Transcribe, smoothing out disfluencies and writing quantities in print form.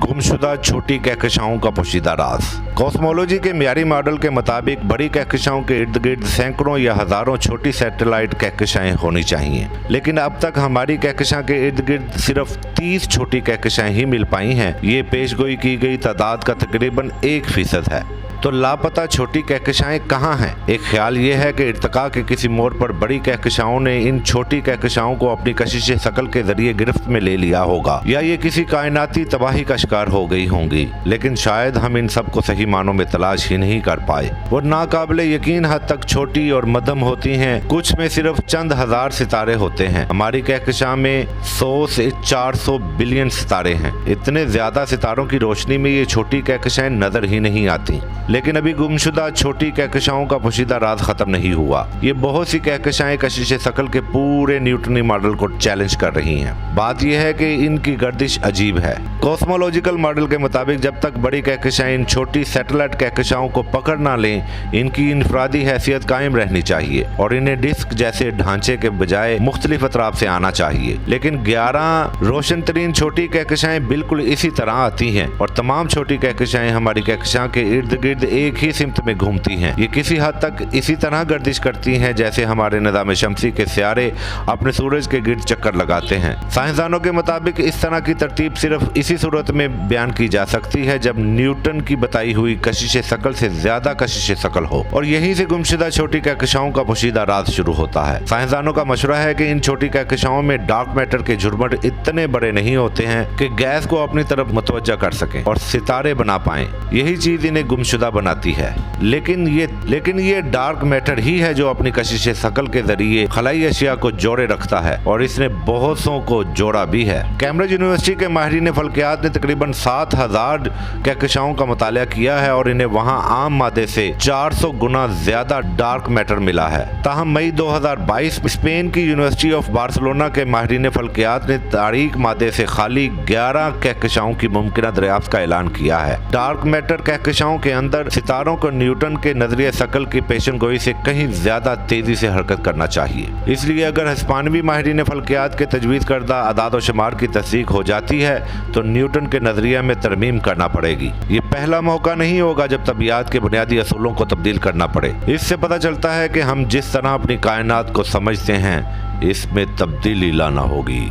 गुमशुदा छोटी कहकशाओं का पोशीदा राज। कॉस्मोलॉजी के मियारी मॉडल के मुताबिक बड़ी कहकशाओं के इर्द गिर्द सैकड़ों या हजारों छोटी सैटेलाइट कहकशाएं होनी चाहिए, लेकिन अब तक हमारी कहकशां के इर्द गिर्द सिर्फ 30 छोटी कहकशाएं ही मिल पाई हैं। ये पेशगोई की गई तादाद का तकरीबन 1% है। तो लापता छोटी कहकशाएं कहाँ हैं? एक ख्याल ये है कि इर्तिका के किसी मोड़ पर बड़ी कहकशाओं ने इन छोटी कहकशाओं को अपनी कशिश शकल के जरिए गिरफ्त में ले लिया होगा, या ये किसी कायनाती तबाही का शिकार हो गई होंगी। लेकिन शायद हम इन सब को सही मानों में तलाश ही नहीं कर पाए। वो नाकाबिले यकीन हद तक छोटी और मध्यम होती हैं। कुछ में सिर्फ चंद हजार सितारे होते हैं। हमारी कहकशां में 100 से 400 बिलियन सितारे हैं। इतने ज्यादा सितारों की रोशनी में ये छोटी कहकशाएं नजर ही नहीं आती। लेकिन अभी गुमशुदा छोटी कहकशाओं का पोशीदा राज खत्म नहीं हुआ। ये बहुत सी कहकशाएं कशिश शकल के पूरे न्यूटनी मॉडल को चैलेंज कर रही हैं। बात यह है कि इनकी गर्दिश अजीब है। कॉस्मोलॉजिकल मॉडल के मुताबिक जब तक बड़ी कहकशाएं इन छोटी सैटेलाइट कहकशाओं को पकड़ ना लें, इनकी इनफरादी हैसियत कायम रहनी चाहिए और इन्हें डिस्क जैसे ढांचे के बजाय मुख्तलिफ अतराफ से आना चाहिए। लेकिन 11 रोशन तरीन छोटी कहकशाएं बिल्कुल इसी तरह आती हैं और तमाम छोटी कहकशाएं हमारी कहकशां के इर्द गिर्द एक ही सिमत में घूमती हैं। ये किसी हद तक इसी तरह गर्दिश करती हैं जैसे हमारे निज़ाम शमसी के सियारे अपने सूरज के गिर्द चक्कर लगाते हैं। साइंसदानों के मुताबिक इस तरह की तरतीब सिर्फ इसी सूरत में बयान की जा सकती है जब न्यूटन की बताई हुई कशिश शकल से ज्यादा कशिश शकल हो, और यहीं से गुमशुदा छोटी कहकशाओं का पोशीदा राज शुरू होता है। साइंसदानों का मशवरा है कि इन छोटी कहकशाओं में डार्क मैटर के झुरमुट इतने बड़े नहीं होते हैं कि गैस को अपनी तरफ मुतवज्जा कर सकें और सितारे बना पाएं। यही चीज इन्हें गुमशुदा बनाती है। लेकिन ये डार्क मैटर ही है जो अपनी कशिश शकल के जरिए खलाई अशिया को जोड़े रखता है, और इसने बहुत सौ को जोड़ा भी है। कैम्ब्रिज यूनिवर्सिटी के माहिरीन फल्कियात ने तकरीबन 7000 कहकशाओं का मुताला किया है और इन्हें वहां आम मादे से 400 गुना ज्यादा डार्क मैटर मिला है। ताहम मई 2022 स्पेन की यूनिवर्सिटी ऑफ बार्सिलोना के माहिरीन फल्कियात ने तारीक मादे से खाली 11 कहकशाओं की मुमकिन दरियाफ्त का ऐलान किया है। डार्क मैटर कहकशाओं के अंदर सितारों को न्यूटन के नजरिए शकल की पेशन गोई से कहीं ज्यादा तेजी से हरकत करना चाहिए। इसलिए अगर हिस्पानवी माहिरीन फल्कियात के तजवीज़ करदा अदाद व शुमार की तस्दीक हो जाती है तो न्यूटन के नजरिया में तरमीम करना पड़ेगी। ये पहला मौका नहीं होगा जब तबियत के बुनियादी असूलों को तब्दील करना पड़े। इससे पता चलता है कि हम जिस तरह अपनी कायनात को समझते हैं इसमें तब्दीली लाना होगी।